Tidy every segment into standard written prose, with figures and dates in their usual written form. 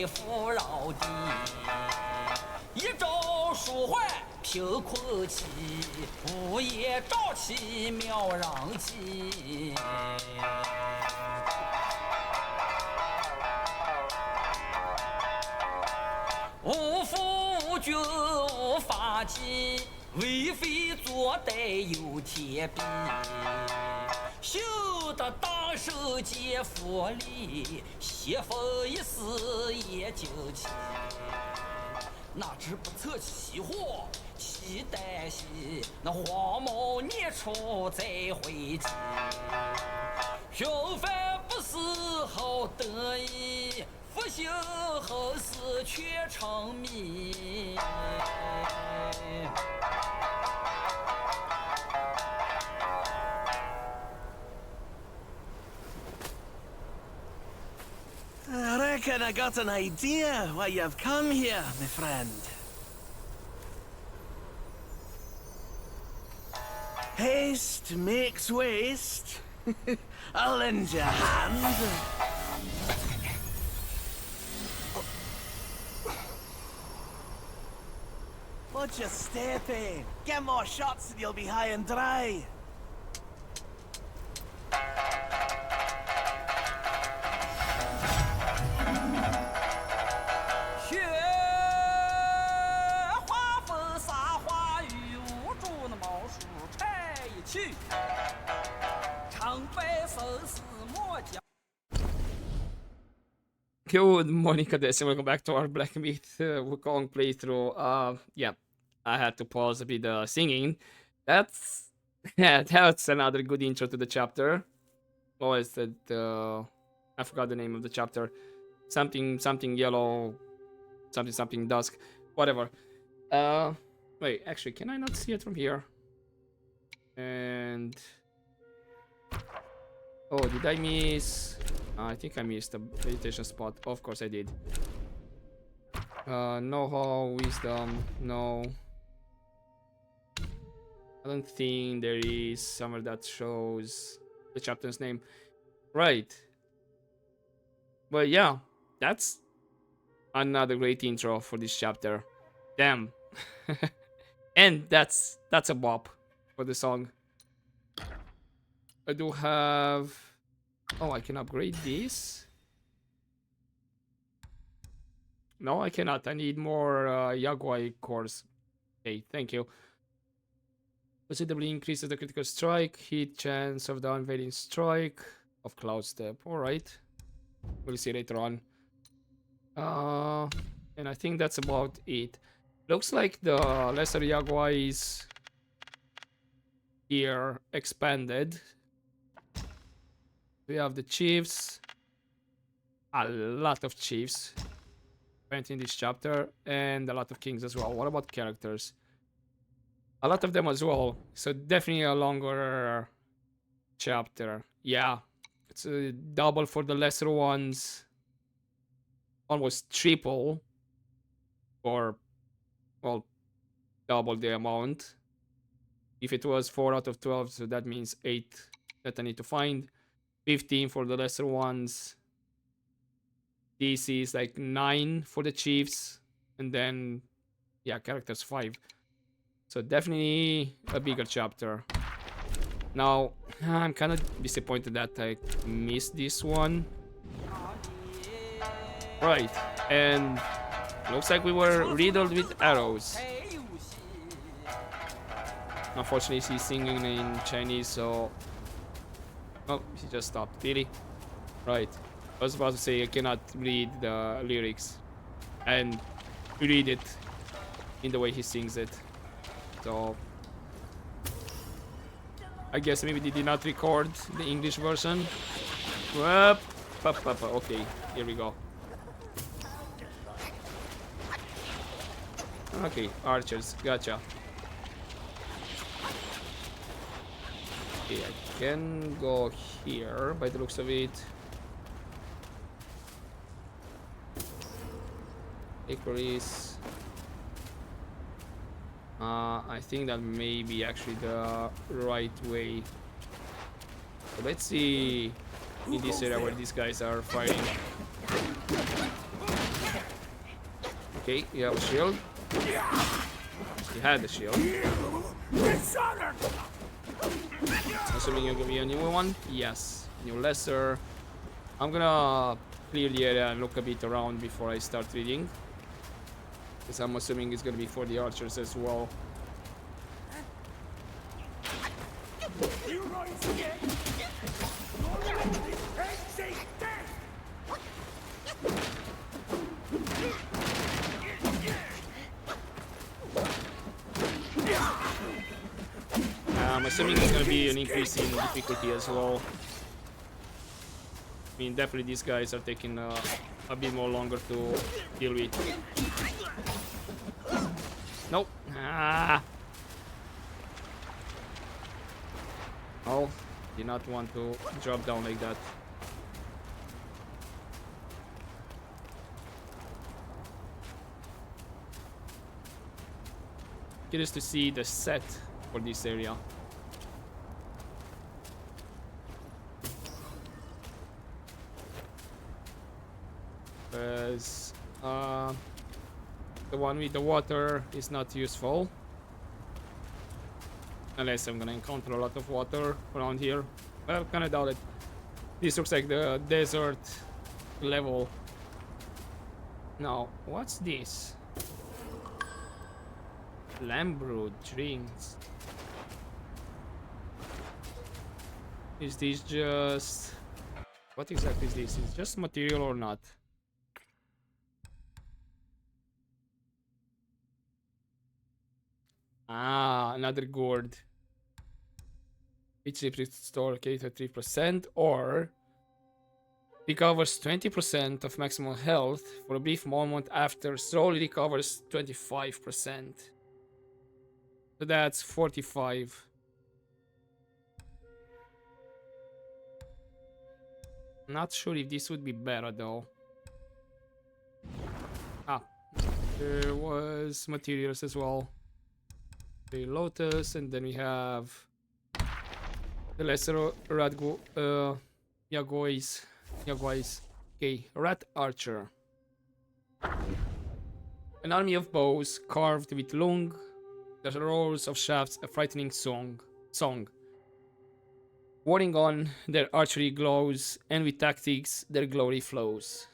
为富饶地，一朝舒缓贫困期，午夜朝气渺然起。无父无君无法纪，为非作歹有天比。修得大圣皆福利，媳妇一死也惊奇。哪知不测其祸其旦夕，那黄毛年初再回击。平凡不是好得意，复兴后事却成谜。I reckon I got an idea why you've come here, my friend. Haste makes waste. I'll lend you a hand. Watch your step, eh? Get more shots and you'll be high and dry. ，Good morning, cadets, and welcome back to our Black Myth Wukong playthrough. Yeah, I had to pause a bit singing. That's that's another good intro to the chapter. What was that? I forgot the name of the chapter. Something yellow, something dusk, whatever. Wait, actually, can I not see it from here? And oh, did I miss? I think I missed the meditation spot. Of course I did. Know-how, wisdom, no. I don't think there is somewhere that shows the chapter's name. Right. But yeah, that's another great intro for this chapter. Damn. And that's a bop for the song. I do have... Oh, I can upgrade this. No, I cannot. I need more Yagwai cores. Okay, thank you. Considerably increases the critical strike, hit chance of the unveiling strike of Cloud Step. Alright. We'll see later on. And I think that's about it. Looks like the lesser Yagwai is here expanded. We have the chiefs, a lot of chiefs went in this chapter, and a lot of kings as well. What about characters? A lot of them as well, so definitely a longer chapter. Yeah, it's a double for the lesser ones, almost triple, or, well, double the amount. If it was 4 out of 12, so that means 8 that I need to find. 15 for the lesser ones. This is like 9 for the chiefs. And then, yeah, characters 5. So definitely a bigger chapter. Now, I'm kind of disappointed that I missed this one. Right, and looks like we were riddled with arrows. Unfortunately, she's singing in Chinese, so... Oh, she just stopped. Really? Right. I was about to say I cannot read the lyrics and read it in the way he sings it. So I guess maybe they did not record the English version. Okay, here we go. Okay, archers, gotcha. Okay, I can go here by the looks of it. Icarus. I think that may be actually the right way. So let's see in this area where these guys are fighting. Okay, you have a shield. You had the shield. Assuming you're gonna be a new one? Yes. New lesser. I'm gonna clear the area and look a bit around before I start reading. Because I'm assuming it's gonna be for the archers as well. I'm assuming there's gonna be an increase in difficulty as well. I mean, definitely these guys are taking a bit more longer to deal with. Nope. Ah. Oh, did not want to drop down like that. Curious to see the set for this area. Because the one with the water is not useful. Unless I'm gonna encounter a lot of water around here. Well, kinda doubt it. This looks like the desert level. Now, what's this? Lamb brood drinks. Is this just... What exactly is this? Is it just material or not? Ah, another gourd. Each restore okay to 3% or recovers 20% of maximum health for a brief moment after slowly recovers 25%. So that's 45. Not sure if this would be better though. Ah, there was materials as well. The lotus, and then we have the lesser Yaguais. Okay, rat archer. An army of bows carved with lung, the roars of shafts a frightening song. Warring on, their archery glows, and with tactics their glory flows.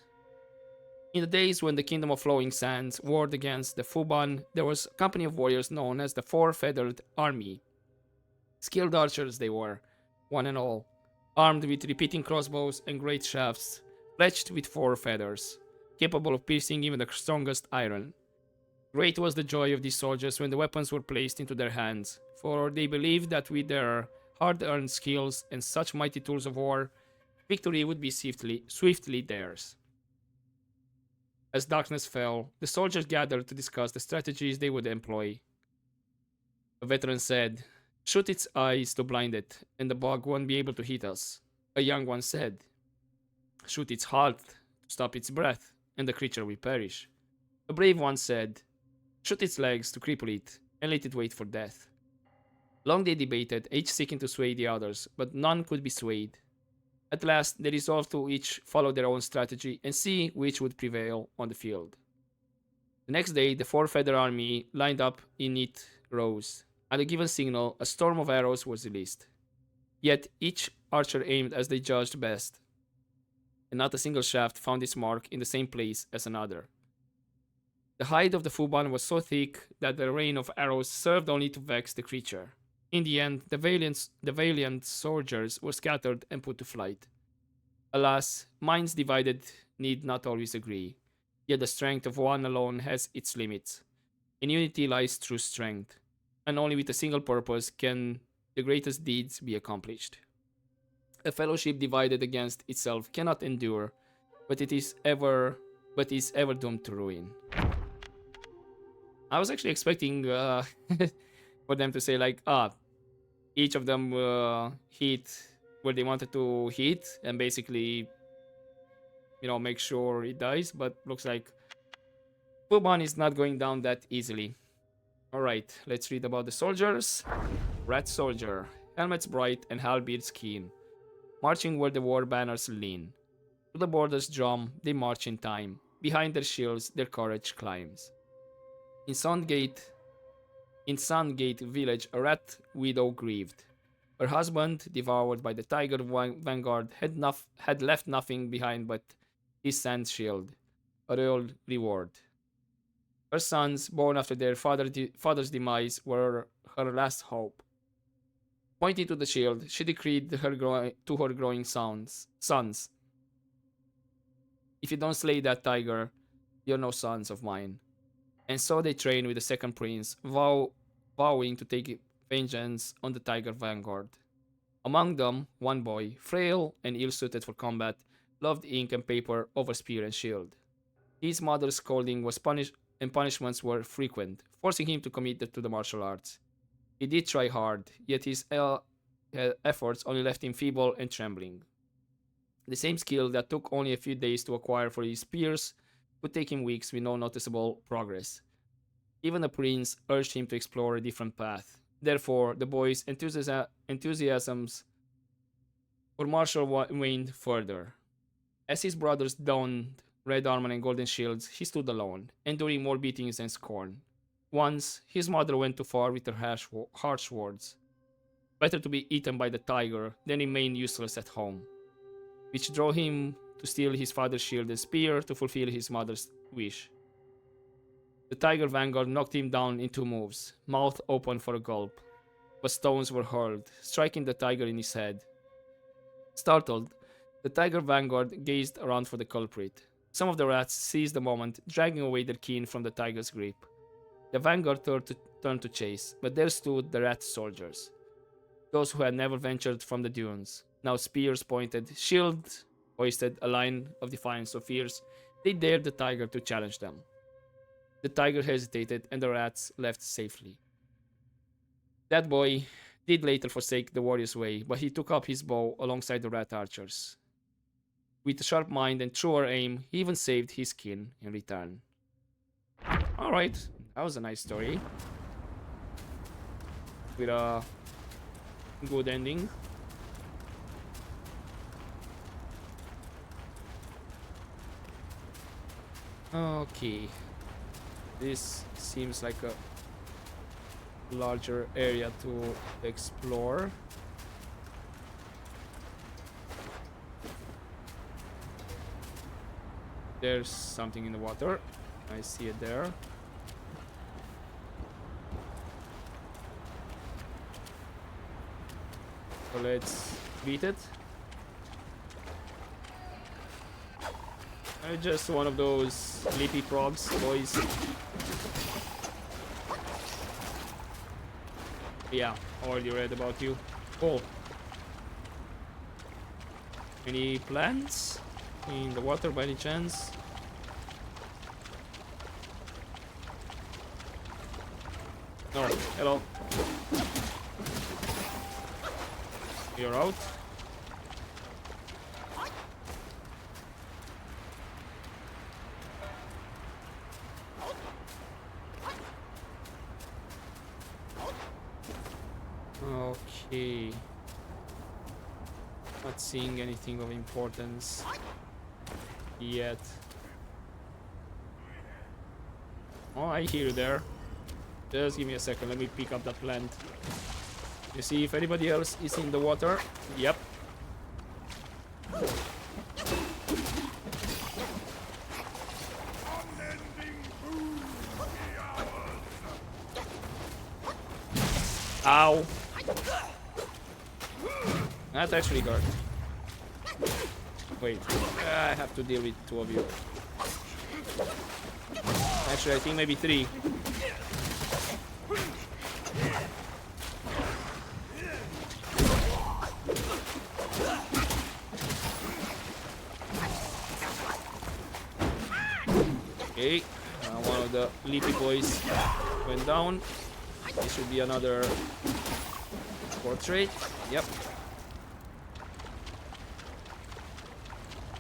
In the days when the Kingdom of Flowing Sands warred against the Fuban, there was a company of warriors known as the Four-Feathered Army. Skilled archers they were, one and all, armed with repeating crossbows and great shafts, fletched with 4 feathers, capable of piercing even the strongest iron. Great was the joy of these soldiers when the weapons were placed into their hands, for they believed that with their hard-earned skills and such mighty tools of war, victory would be swiftly theirs. As darkness fell, the soldiers gathered to discuss the strategies they would employ. A veteran said, "Shoot its eyes to blind it, and the bug won't be able to hit us." A young one said, "Shoot its heart to stop its breath, and the creature will perish." A brave one said, "Shoot its legs to cripple it, and let it wait for death." Long they debated, each seeking to sway the others, but none could be swayed. At last, they resolved to each follow their own strategy and see which would prevail on the field. The next day, the Four-Feather Army lined up in neat rows. At a given signal, a storm of arrows was released. Yet each archer aimed as they judged best, and not a single shaft found its mark in the same place as another. The hide of the Fuban was so thick that the rain of arrows served only to vex the creature. In the end, the valiant soldiers were scattered and put to flight. Alas, minds divided need not always agree, yet the strength of one alone has its limits. In unity lies true strength, and only with a single purpose can the greatest deeds be accomplished. A fellowship divided against itself cannot endure, but is ever doomed to ruin. I was actually expecting for them to say like, each of them hit where they wanted to hit and basically, make sure it dies, but looks like Fuban is not going down that easily. Alright, let's read about the soldiers. Rat soldier, helmets bright and halberds keen, marching where the war banners lean. To the border's drum they march in time, behind their shields, their courage climbs. In Sandgate village, a rat widow grieved. Her husband, devoured by the tiger vanguard, had left nothing behind but his sand shield, a royal reward. Her sons, born after their father's demise, were her last hope. Pointing to the shield, she decreed to her growing sons, "If you don't slay that tiger, you're no sons of mine." And so they trained with the second prince, vowing to take vengeance on the tiger vanguard. Among them, one boy, frail and ill-suited for combat, loved ink and paper over spear and shield. His mother's scolding was and punishments were frequent, forcing him to commit to the martial arts. He did try hard, yet his efforts only left him feeble and trembling. The same skill that took only a few days to acquire for his peers would take him weeks with no noticeable progress. Even the prince urged him to explore a different path. Therefore, the boy's enthusiasms for martial waned further. As his brothers donned red armor and golden shields, he stood alone, enduring more beatings and scorn. Once, his mother went too far with her harsh words. Better to be eaten by the tiger than remain useless at home, which drove him to steal his father's shield and spear to fulfill his mother's wish. The tiger vanguard knocked him down in 2 moves, mouth open for a gulp, but stones were hurled, striking the tiger in his head. Startled, the tiger vanguard gazed around for the culprit. Some of the rats seized the moment, dragging away their kin from the tiger's grip. The vanguard turned to chase, but there stood the rat soldiers, those who had never ventured from the dunes. Now spears pointed, shields hoisted, a line of defiance so fierce, they dared the tiger to challenge them. The tiger hesitated, and the rats left safely. That boy did later forsake the warrior's way, but he took up his bow alongside the rat archers. With a sharp mind and truer aim, he even saved his kin in return. Alright, that was a nice story. With a good ending. Okay. This seems like a larger area to explore. There's something in the water. I see it there. So let's beat it. I'm just one of those leapy frogs, boys. Yeah, already read about you. Cool. Any plants in the water by any chance? No. Hello. You're out. Okay. Not seeing anything of importance yet. Oh, I hear you there. Just give me a second, let me pick up that plant. You see if anybody else is in the water? Yep. Ow. That actually hurt. Wait, I have to deal with 2 of you. Actually, I think maybe 3. Okay, one of the leafy boys went down. This should be another portrait. Yep.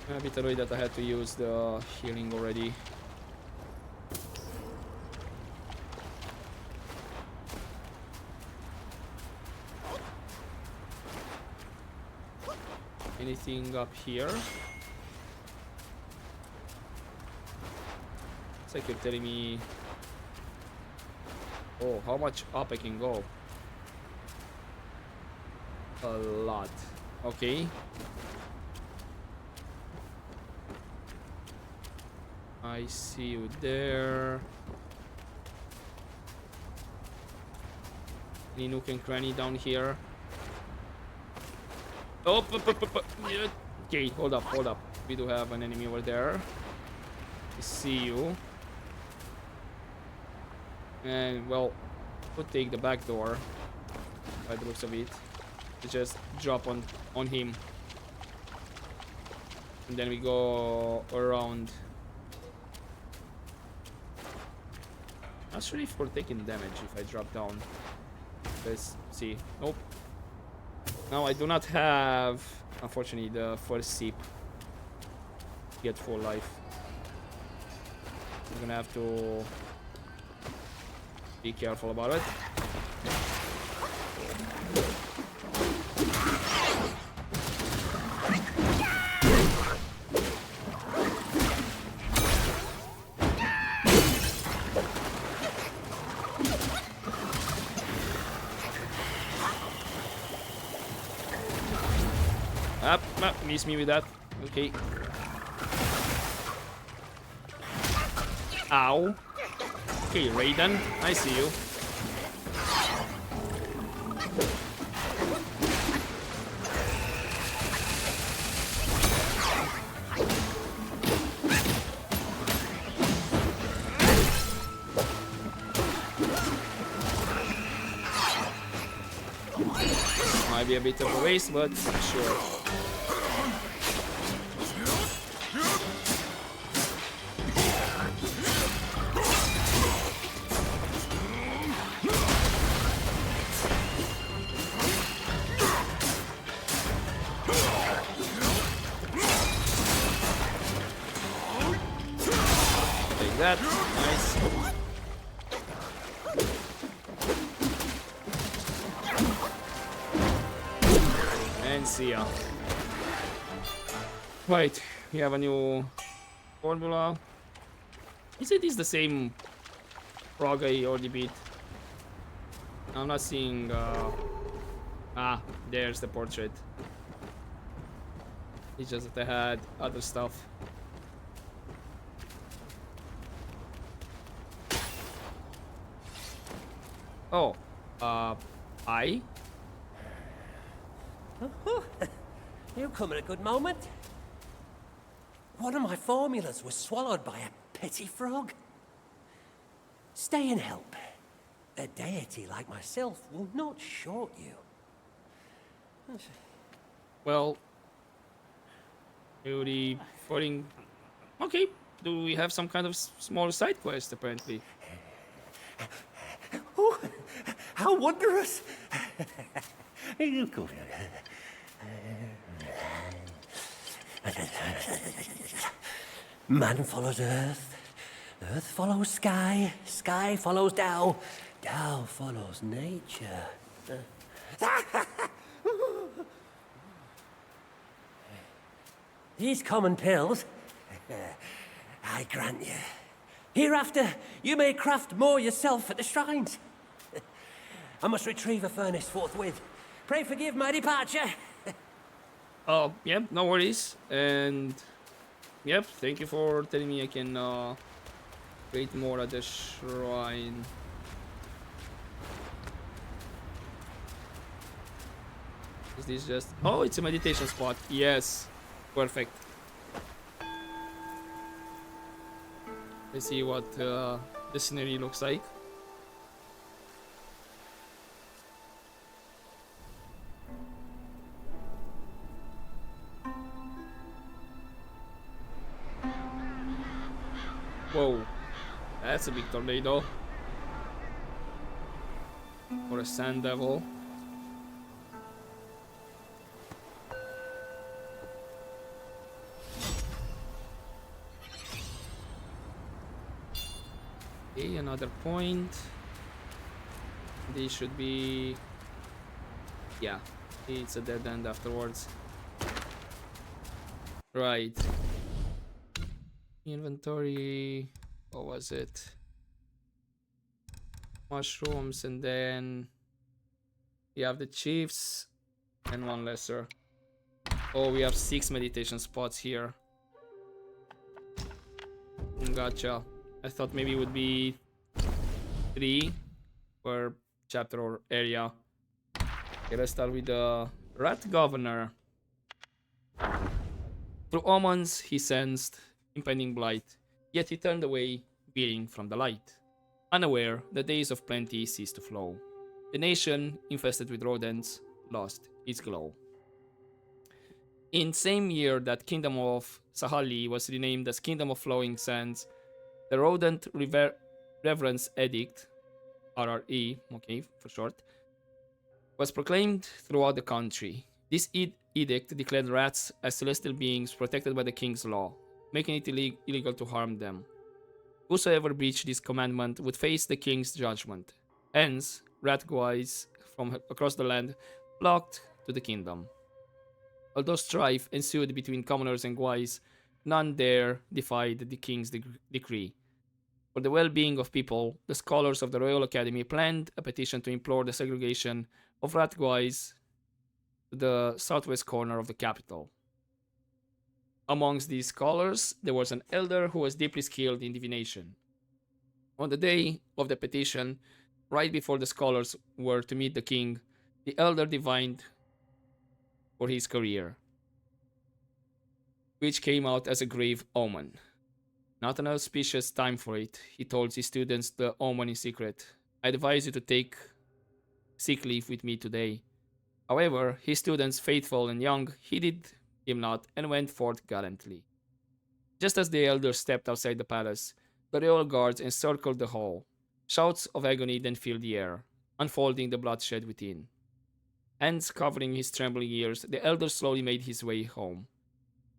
I'm a bit annoyed that I had to use the healing already. Anything up here? It's like you're telling me... Oh, how much up I can go? A lot. Okay. I see you there. Any nook and cranny down here? Oh, yeah. Okay, hold up, hold up. We do have an enemy over there. I see you. And, well, we'll take the back door. By the looks of it. To just drop on him. And then we go around. Not sure if we're taking damage if I drop down. Let's see. Nope. Now I do not have, unfortunately, the first sip. Get full life. I'm gonna have to be careful about it. Miss me with that. Okay. Ow. Okay, Raiden, I see you. Might be a bit of a waste, but sure. That. Nice. And see ya. Right, we have a new formula. Is it the same frog I already beat? I'm not seeing there's the portrait. It's just that I had other stuff. Oh, I? You come at a good moment. One of my formulas was swallowed by a petty frog. Stay and help. A deity like myself will not short you. Well, beauty falling. Okay, do we have some kind of small side quest apparently? Oh, how wondrous! Man follows earth, earth follows sky, sky follows Tao, Tao follows nature. These common pills, I grant you. Hereafter, you may craft more yourself at the shrines. I must retrieve a furnace forthwith. Pray forgive my departure. Oh, yep, no worries. And, yep, thank you for telling me I can create more at the shrine. Is this just... Oh, it's a meditation spot. Yes. Perfect. Let's see what the scenery looks like. Whoa, that's a big tornado. Or a sand devil. Okay, another point. This should be... Yeah, it's a dead end afterwards. Right. Inventory. What was it? Mushrooms, and then we have the chiefs and one lesser. Oh, we have 6 meditation spots here. Gotcha. I thought maybe it would be 3 per chapter or area. Okay, let's start with the Rat Governor. Through omens, he sensed impending blight, yet he turned away, veering from the light. Unaware, the days of plenty ceased to flow. The nation, infested with rodents, lost its glow. In same year that Kingdom of Sahali was renamed as Kingdom of Flowing Sands, the Rodent Reverence Edict, RRE, okay, for short, was proclaimed throughout the country. This edict declared rats as celestial beings protected by the king's law, making it illegal to harm them. Whosoever breached this commandment would face the king's judgment. Hence, rat guys from across the land flocked to the kingdom. Although strife ensued between commoners and guys, none dare defy the king's decree. For the well-being of people, the scholars of the Royal Academy planned a petition to implore the segregation of rat guys to the southwest corner of the capital. Amongst these scholars, there was an elder who was deeply skilled in divination. On the day of the petition, right before the scholars were to meet the king, the elder divined for his career, which came out as a grave omen. Not an auspicious time for it, he told his students the omen in secret. I advise you to take sick leave with me today. However, his students, faithful and young, heeded him not and went forth gallantly. Just as the elder stepped outside the palace, the royal guards encircled the hall. Shouts of agony then filled the air, unfolding the bloodshed within. Hands covering his trembling ears, the elder slowly made his way home.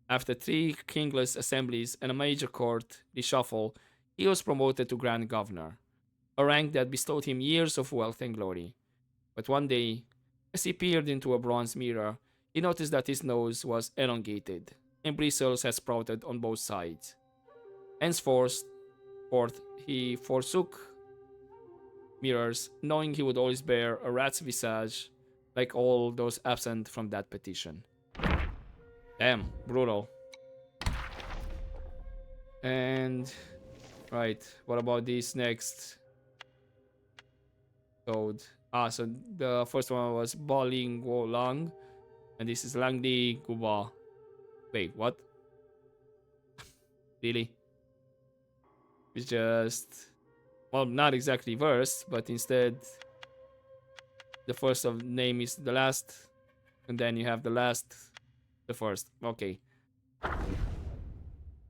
After 3 kingless assemblies and a major court reshuffle, he was promoted to Grand Governor, a rank that bestowed him years of wealth and glory. But one day, as he peered into a bronze mirror, he noticed that his nose was elongated, and bristles had sprouted on both sides. Henceforth, he forsook mirrors, knowing he would always bear a rat's visage like all those absent from that petition. Damn, brutal. And right, what about this next code? So the first one was Boling Wo Lang, and this is Langdi Guba. Wait, what? Really? It's just, well, not exactly verse, but instead the first of name is the last, and then you have the last, the first. Okay.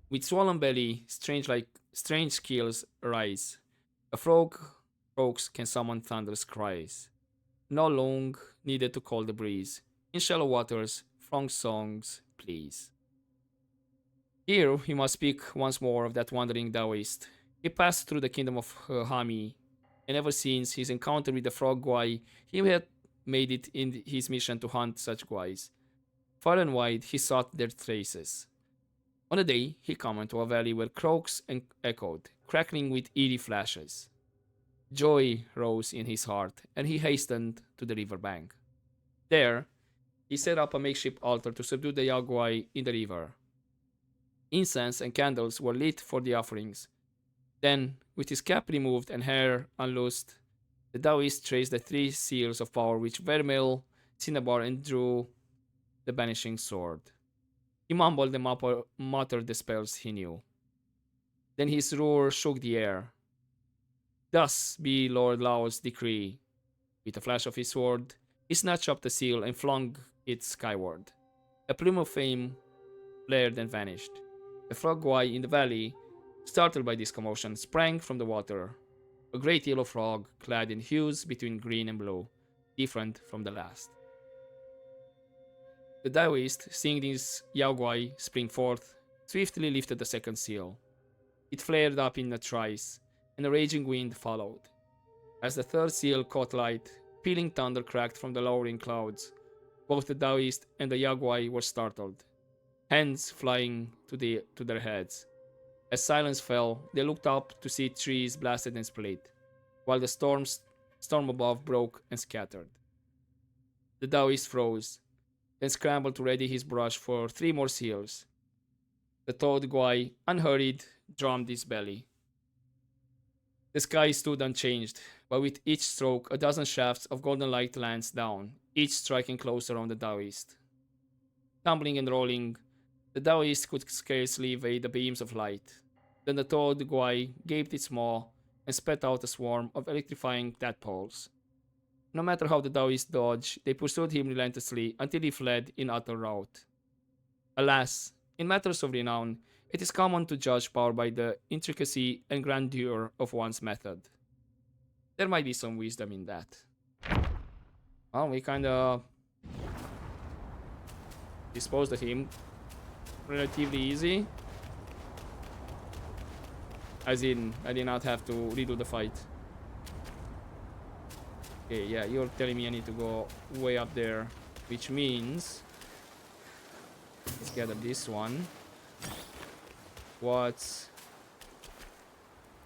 With swollen belly, strange skills arise. A frog croaks can summon thunderous cries. No long needed to call the breeze. In shallow waters, frog songs please. Here we must speak once more of that wandering Taoist. He passed through the kingdom of Hami, and ever since his encounter with the frog guai, he had made it in his mission to hunt such guais. Far and wide he sought their traces. On a day, he came into a valley where croaks echoed, crackling with eerie flashes. Joy rose in his heart, and he hastened to the river bank. There, he set up a makeshift altar to subdue the yaguai in the river. Incense and candles were lit for the offerings. Then, with his cap removed and hair unloosed, the Taoist traced the 3 seals of power which Vermeil, Cinnabar, and drew the banishing sword. He mumbled and muttered the spells he knew. Then his roar shook the air. Thus be Lord Lao's decree. With a flash of his sword, he snatched up the seal and flung it skyward. A plume of flame flared and vanished. The frog guai in the valley, startled by this commotion, sprang from the water. A great yellow frog, clad in hues between green and blue, different from the last. The Taoist, seeing this yaguai spring forth, swiftly lifted the second seal. It flared up in a trice, and a raging wind followed. As the third seal caught light, pealing thunder cracked from the lowering clouds. Both the Taoist and the yaguai were startled, hands flying to their heads. As silence fell, they looked up to see trees blasted and split, while the storm above broke and scattered. The Taoist froze, then scrambled to ready his brush for 3 more seals. The Toad Guai, unhurried, drummed his belly. The sky stood unchanged, but with each stroke a dozen shafts of golden light lanced down, each striking closer on the Taoist. Tumbling and rolling, the Taoist could scarcely evade the beams of light. Then the Toad Guai gaped its maw and spat out a swarm of electrifying tadpoles. No matter how the Taoist dodged, they pursued him relentlessly until he fled in utter rout. Alas, in matters of renown, it is common to judge power by the intricacy and grandeur of one's method. There might be some wisdom in that. Well, we kinda disposed of him relatively easy. As in, I did not have to redo the fight. Okay, yeah, you're telling me I need to go way up there, which means let's gather this one. What's...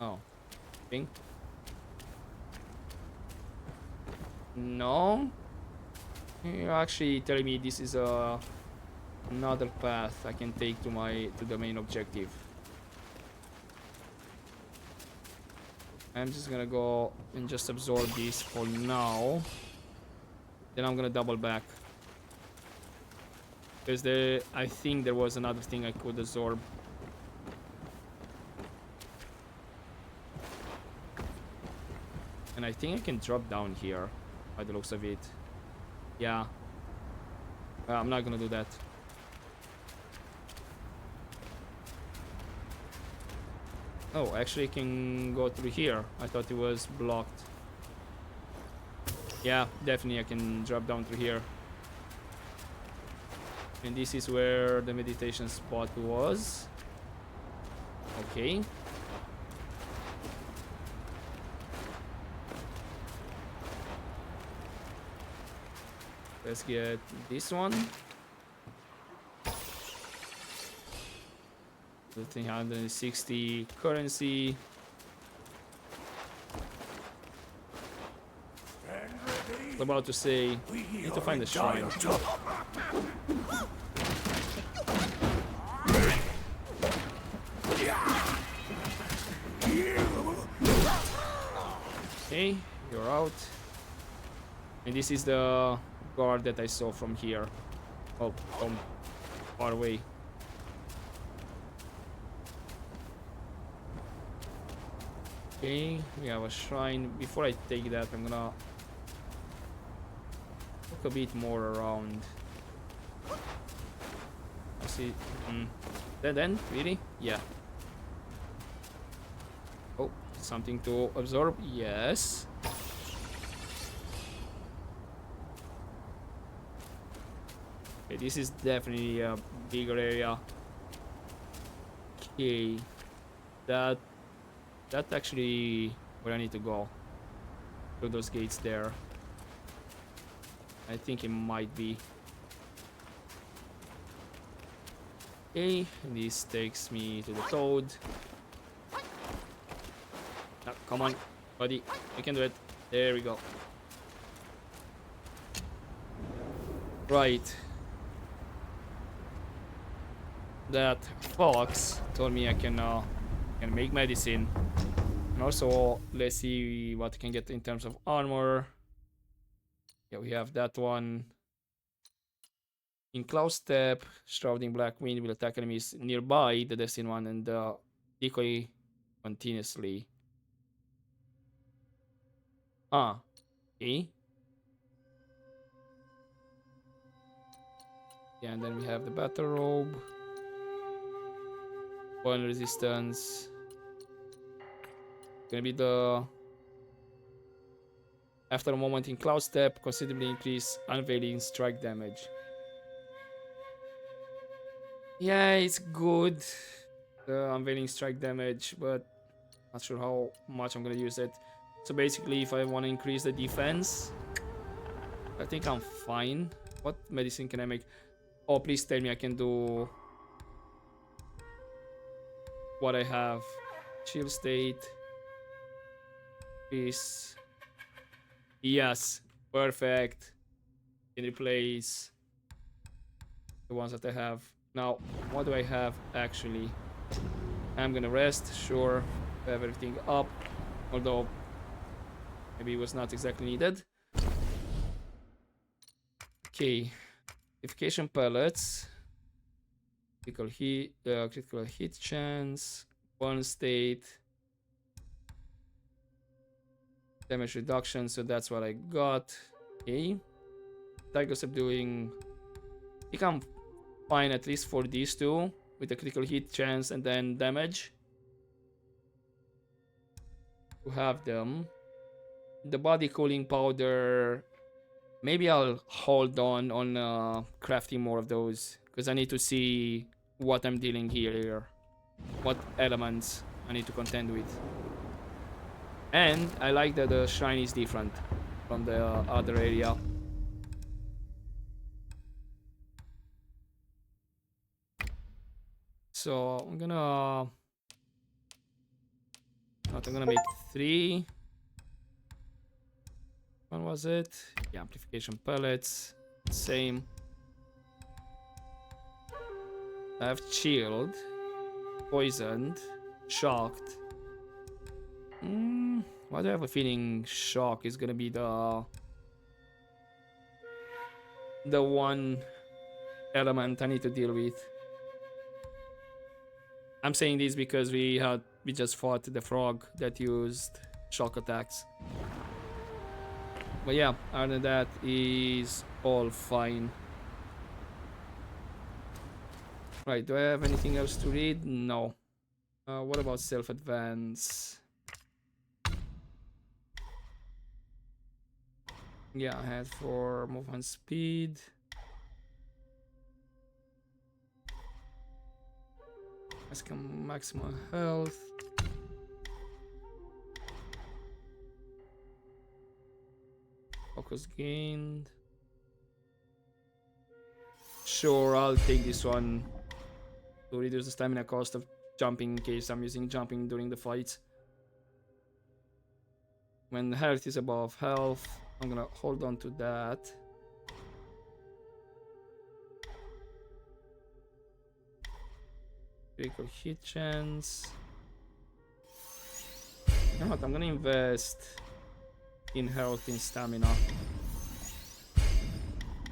Oh, pink? No? You're actually telling me this is another path I can take to the main objective. I'm just gonna go and just absorb this for now. Then I'm gonna double back. Because I think there was another thing I could absorb. And I think I can drop down here by the looks of it. Yeah. I'm not gonna do that. Oh, actually I can go through here. I thought it was blocked. Yeah, definitely I can drop down through here. And this is where the meditation spot was. Okay. Let's get this one. 360 currency. I was about to say, need to find the shrine. Okay, you're out. And this is the guard that I saw from here. Oh, from far away. Okay, we have a shrine. Before I take that, I'm gonna look a bit more around. I see. Dead end? Really? Yeah. Oh, something to absorb? Yes. Okay, this is definitely a bigger area. Okay. That's actually where I need to go. Through those gates there. I think it might be. Okay, this takes me to the toad. Ah, come on, buddy. We can do it. There we go. Right. That fox told me I can make medicine. And also, let's see what I can get in terms of armor. Yeah, we have that one. In Cloud Step, Shrouding Black Wind will attack enemies nearby the Destined One and decoy continuously. Ah, okay. Yeah, and then we have the Battle Robe. Boil resistance. Gonna be the... After a moment in Cloud Step, considerably increase unveiling strike damage. Yeah, it's good. The unveiling strike damage, but not sure how much I'm gonna use it. So basically, if I want to increase the defense, I think I'm fine. What medicine can I make? Oh, please tell me I can do what I have. Chill state. Peace. Yes, perfect. Can replace the ones that I have. Now, what do I have actually? I'm gonna rest, sure. Have everything up. Although, maybe it was not exactly needed. Okay. Purification pellets. Critical hit chance. Burn state. Damage reduction, so that's what I got. Okay. Tiger subduing. I think I'm fine at least for these two. With the critical hit chance and then damage. To have them. The body cooling powder. Maybe I'll hold on crafting more of those. Because I need to see what I'm dealing here. What elements I need to contend with. And I like that the shrine is different from the other area. So I'm gonna make 3. When was it? Yeah, amplification pellets. Same. I have chilled, poisoned, shocked. Why do I have a feeling shock is gonna be the one element I need to deal with? I'm saying this because we just fought the frog that used shock attacks. But yeah, other than that is all fine. Right, do I have anything else to read? No. What about self-advance? Yeah, I had for movement speed. Maximum health. Focus gained. Sure, I'll take this one to reduce the stamina cost of jumping in case I'm using jumping during the fights. When health is above health, I'm gonna hold on to that. Critical hit chance. You know what? I'm gonna invest in health, in stamina.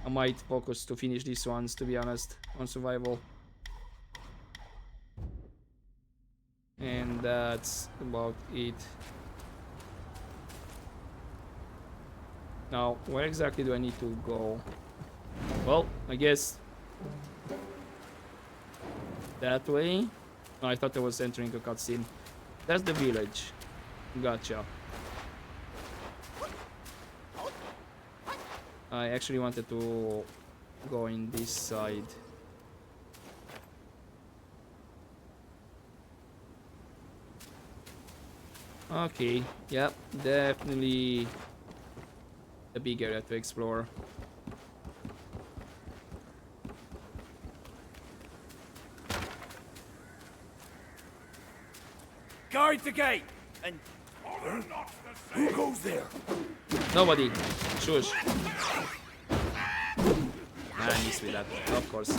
I might focus to finish these ones, to be honest, on survival. And that's about it. Now, where exactly do I need to go? Well, I guess that way. No, I thought I was entering a cutscene. That's the village. Gotcha. I actually wanted to go in this side. Okay, yep, definitely a big area to explore. Guard the gate! And who goes there? Nobody. Shush. I missed with that, of course.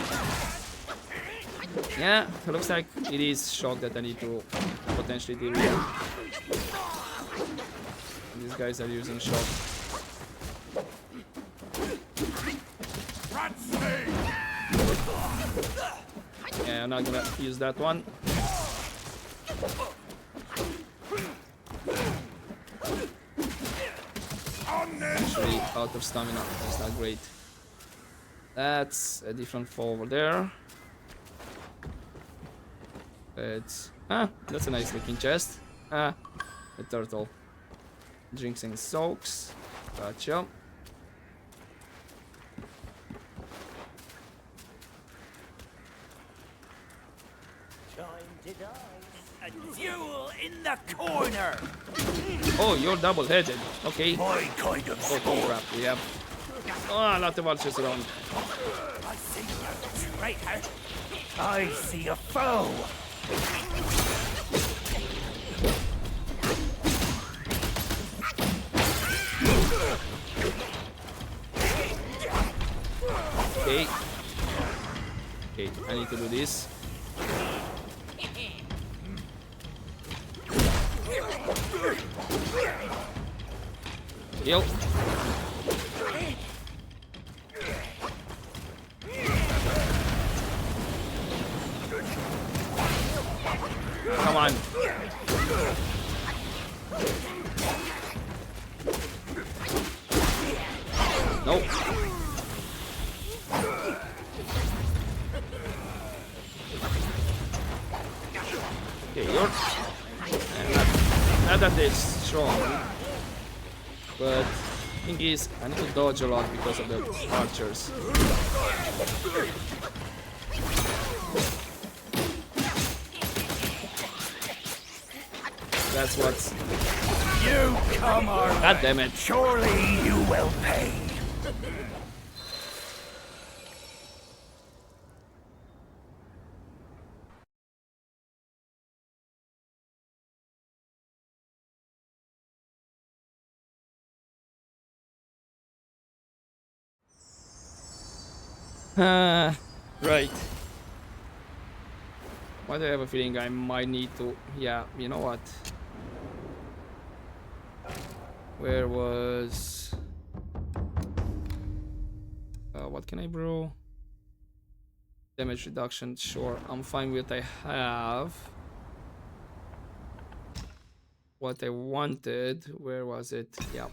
Yeah, it looks like it is shock that I need to potentially deal with. These guys are using shock. Yeah, I'm not gonna use that one. Actually, out of stamina. That's not great. That's a different foe over there. That's a nice looking chest. A turtle. Drinks and soaks. Gotcha. a duel in the corner! Oh, you're double-headed. Okay. My kind of Oh, crap. We have a lot of archers around. I see a traitor. I see a foe. Okay. Okay, I need to do this. Heal. Come on. Nope. Okay, you're not that they're strong, but thing is, I need to dodge a lot because of the archers. That's what's. You come our God damn it! Surely you will pay. Right. Why do I have a feeling I might need to? Yeah, you know what? Where was? What can I brew? Damage reduction. Sure, I'm fine with what I have. What I wanted. Where was it? Yeah.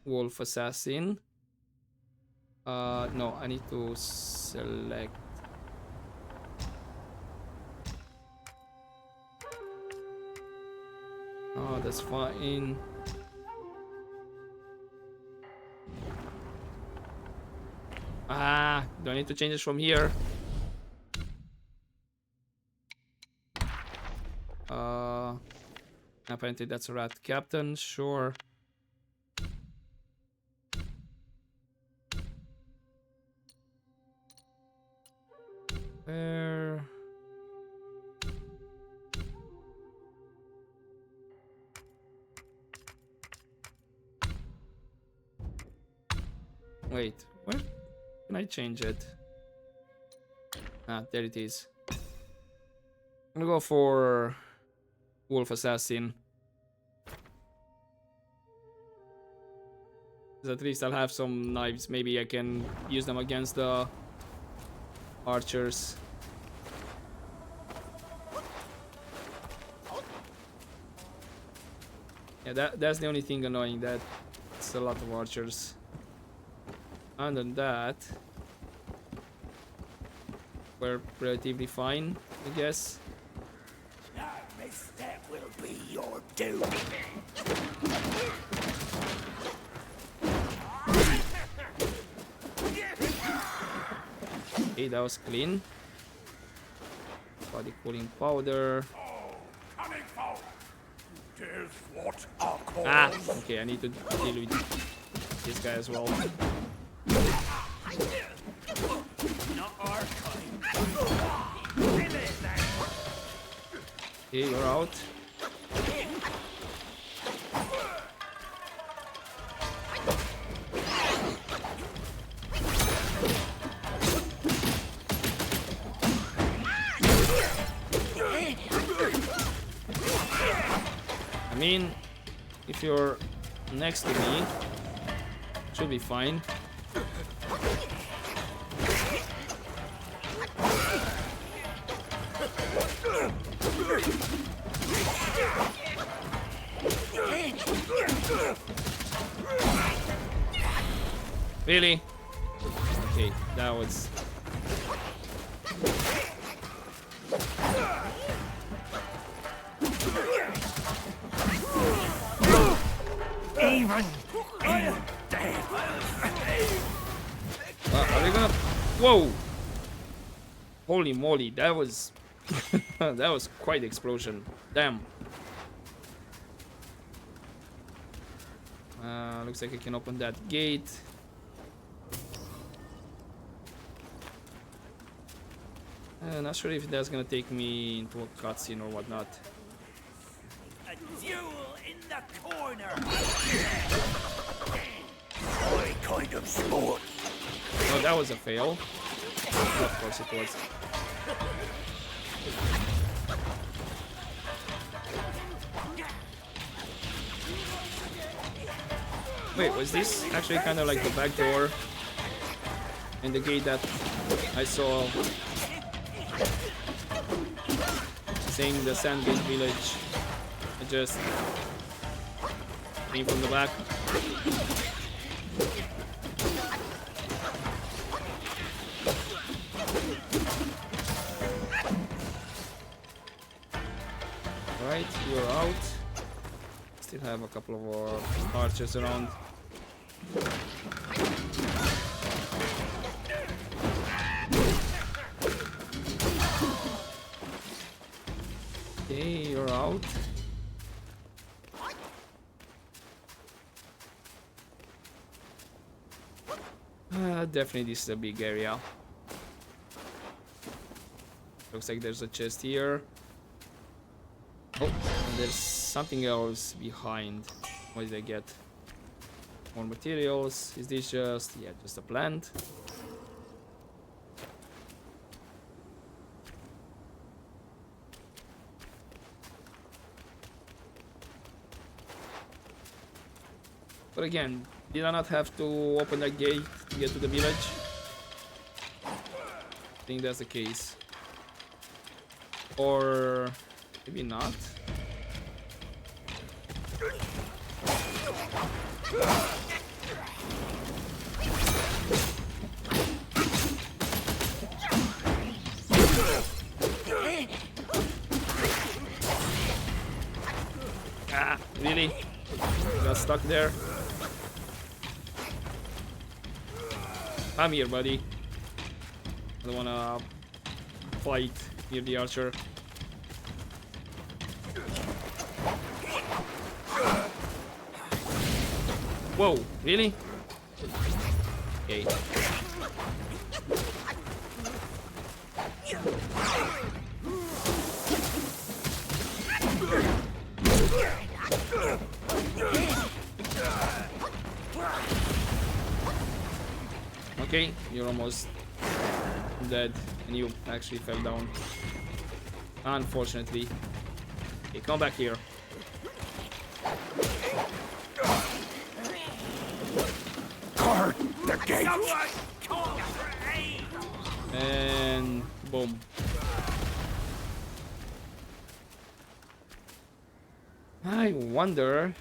Wolf Assassin. No, I need to select. Oh, that's fine. Ah, do I need to change this from here? Apparently that's a rat captain, sure. Where? Wait, where can I change it? Ah, there it is. I'm gonna go for Wolf Assassin. At least I'll have some knives. Maybe I can use them against the archers. Yeah, that's the only thing annoying, that it's a lot of archers. Other than that, we're relatively fine, I guess. That misstep will be your doom. Okay, that was clean. Body cooling powder. Ah, okay, I need to deal with this guy as well. Not our kind. Okay, you're out. I mean, if you're next to me, should be fine. Really? Okay, that was... Even in death. Are we gonna... Whoa! Holy moly, that was... that was quite the explosion. Damn. Looks like I can open that gate. Not sure if that's gonna take me into a cutscene or whatnot. A duel in the corner. My kind of sport. Oh, that was a fail. Of course it was. Wait, was this actually kind of like the back door in the gate that I saw saying the Sandgate village? I just came from the back. Alright, you're out. Still have a couple of archers around. Okay, you're out. Definitely this is a big area. Looks like there's a chest here. Oh, and there's something else behind. What did I get? More materials. Is this just... yeah, just a plant? But again, did I not have to open that gate to get to the village? I think that's the case. Or maybe not. Ah, really? Got stuck there. I'm here, buddy. I don't wanna fight near the archer. Whoa, really? Okay. Okay, you're almost dead, and you actually fell down. Unfortunately. Okay, come back here. Guard the gate! And boom. I wonder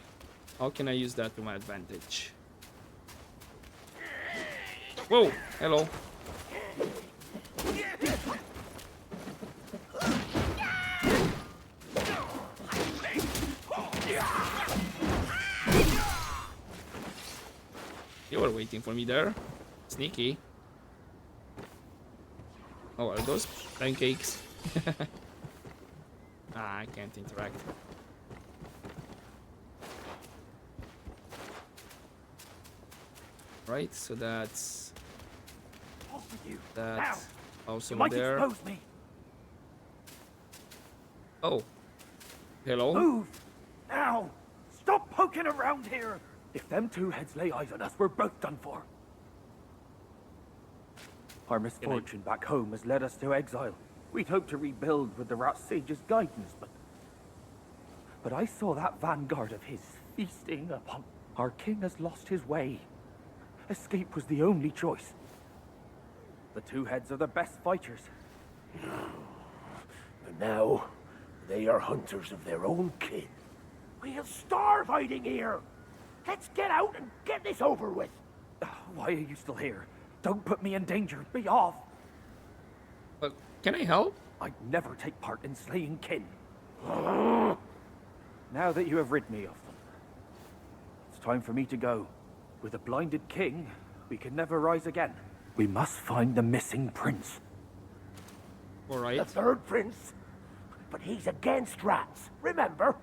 how can I use that to my advantage. Whoa, hello. You were waiting for me there. Sneaky. Oh, are those pancakes? Ah, I can't interact. Right, so that's that house over there. Me. Oh, hello. Move! Now! Stop poking around here! If them two heads lay eyes on us, we're both done for. Our misfortune back home has led us to exile. We'd hoped to rebuild with the Rat Sage's guidance, but I saw that vanguard of his feasting upon... Our king has lost his way. Escape was the only choice. The two heads are the best fighters. And now, they are hunters of their own kin. We'll starve hiding here! Let's get out and get this over with! Why are you still here? Don't put me in danger. Be off! Can I help? I'd never take part in slaying kin. Now that you have rid me of them, it's time for me to go. With a blinded king, we can never rise again. We must find the missing prince. Alright. The third prince? But he's against rats, remember?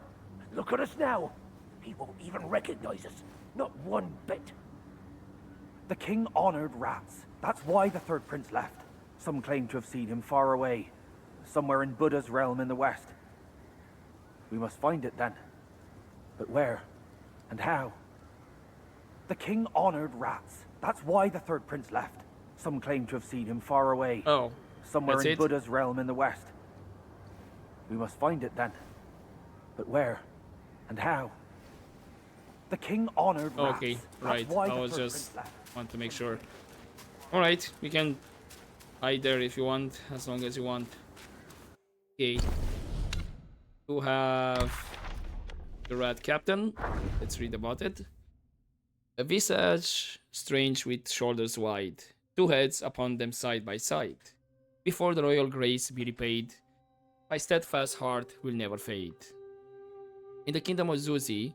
Look at us now. He won't even recognize us. Not one bit. The king honored rats. That's why the third prince left. Some claim to have seen him far away, somewhere in Buddha's realm in the west. We must find it then. But where? And how? The king honored rats. That's why the third prince left. Some claim to have seen him far away, Oh, somewhere that's in it? Buddha's realm in the west. We must find it then. But where? And how? The king honored rats. Okay, That's right. why I the was footprints just left. want to make sure. Alright, we can hide there if you want, as long as you want. Okay. To have the rat captain. Let's read about it. A visage strange with shoulders wide, two heads upon them side by side. Before the royal grace be repaid, my steadfast heart will never fade. In the kingdom of Zuzi,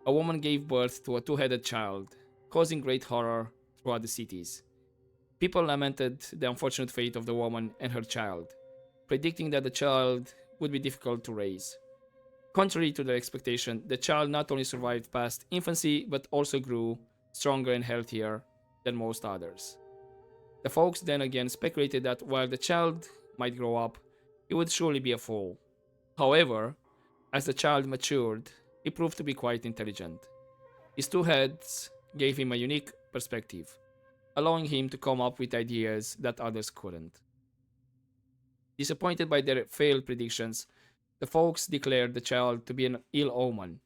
a woman gave birth to a two-headed child, causing great horror throughout the cities. People lamented the unfortunate fate of the woman and her child, predicting that the child would be difficult to raise. Contrary to their expectation, the child not only survived past infancy but also grew stronger and healthier than most others. The folks then again speculated that while the child might grow up, he would surely be a fool. However, as the child matured, he proved to be quite intelligent. His two heads gave him a unique perspective, allowing him to come up with ideas that others couldn't. Disappointed by their failed predictions, the folks declared the child to be an ill omen,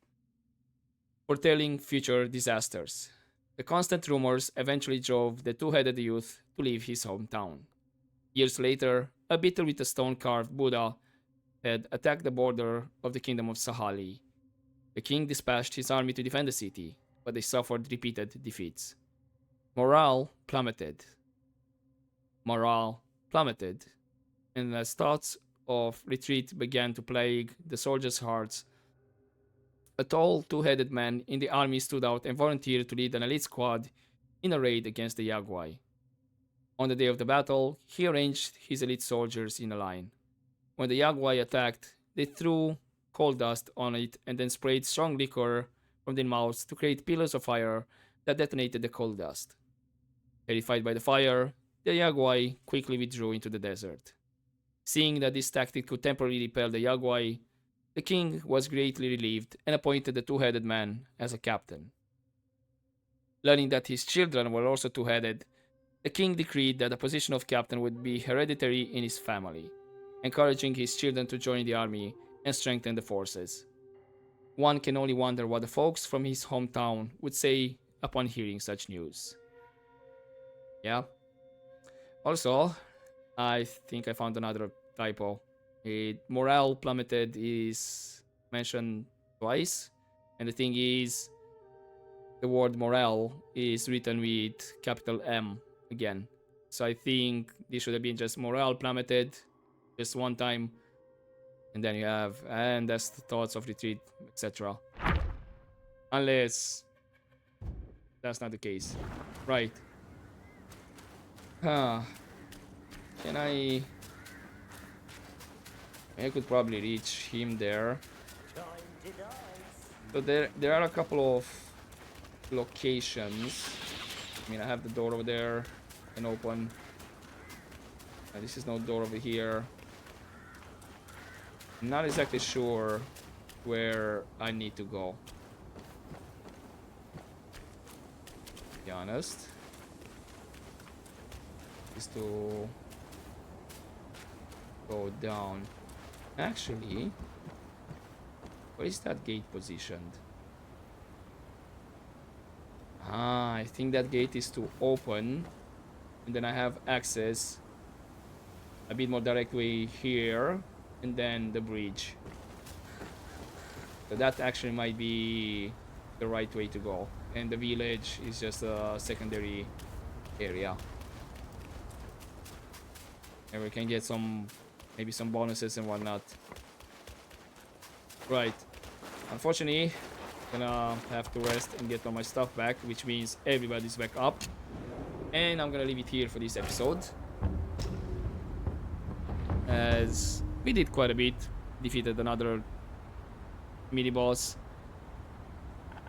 foretelling future disasters. The constant rumors eventually drove the two-headed youth to leave his hometown. Years later, a beetle with a stone-carved Buddha had attacked the border of the kingdom of Sahali. The king dispatched his army to defend the city, but they suffered repeated defeats. Morale plummeted. Morale plummeted, and as thoughts of retreat began to plague the soldiers' hearts, a tall, two-headed man in the army stood out and volunteered to lead an elite squad in a raid against the Yaguai. On the day of the battle, he arranged his elite soldiers in a line. When the Yaguai attacked, they threw coal dust on it and then sprayed strong liquor from their mouths to create pillars of fire that detonated the coal dust. Terrified by the fire, the Yaguai quickly withdrew into the desert. Seeing that this tactic could temporarily repel the Yaguai, the king was greatly relieved and appointed the two-headed man as a captain. Learning that his children were also two-headed, the king decreed that the position of captain would be hereditary in his family, encouraging his children to join the army and strengthen the forces. One can only wonder what the folks from his hometown would say upon hearing such news. Yeah. Also, I think I found another typo. Morale plummeted is mentioned twice, and the thing is, the word morale is written with capital M again. So I think this should have been just morale plummeted just one time, and then you have, and that's the thoughts of retreat, etc. Unless that's not the case. Right. Can I could probably reach him there. So there are a couple of locations. I mean, I have the door over there and open. This is no door over here. I'm not exactly sure where I need to go, to be honest. Is to go down. Actually, where is that gate positioned? I think that gate is to open, and then I have access a bit more direct way here, and then the bridge. So that actually might be the right way to go, and the village is just a secondary area. And we can get some, maybe some bonuses and whatnot. Right. Unfortunately, I'm gonna have to rest and get all my stuff back, which means everybody's back up. And I'm gonna leave it here for this episode, as we did quite a bit. Defeated another mini-boss.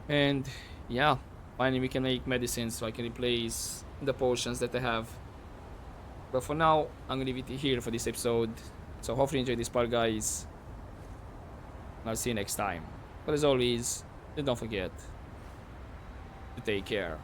And yeah, finally we can make medicines so I can replace the potions that I have. But for now, I'm gonna leave it here for this episode. So hopefully you enjoyed this part, guys. I'll see you next time. But as always, don't forget to take care.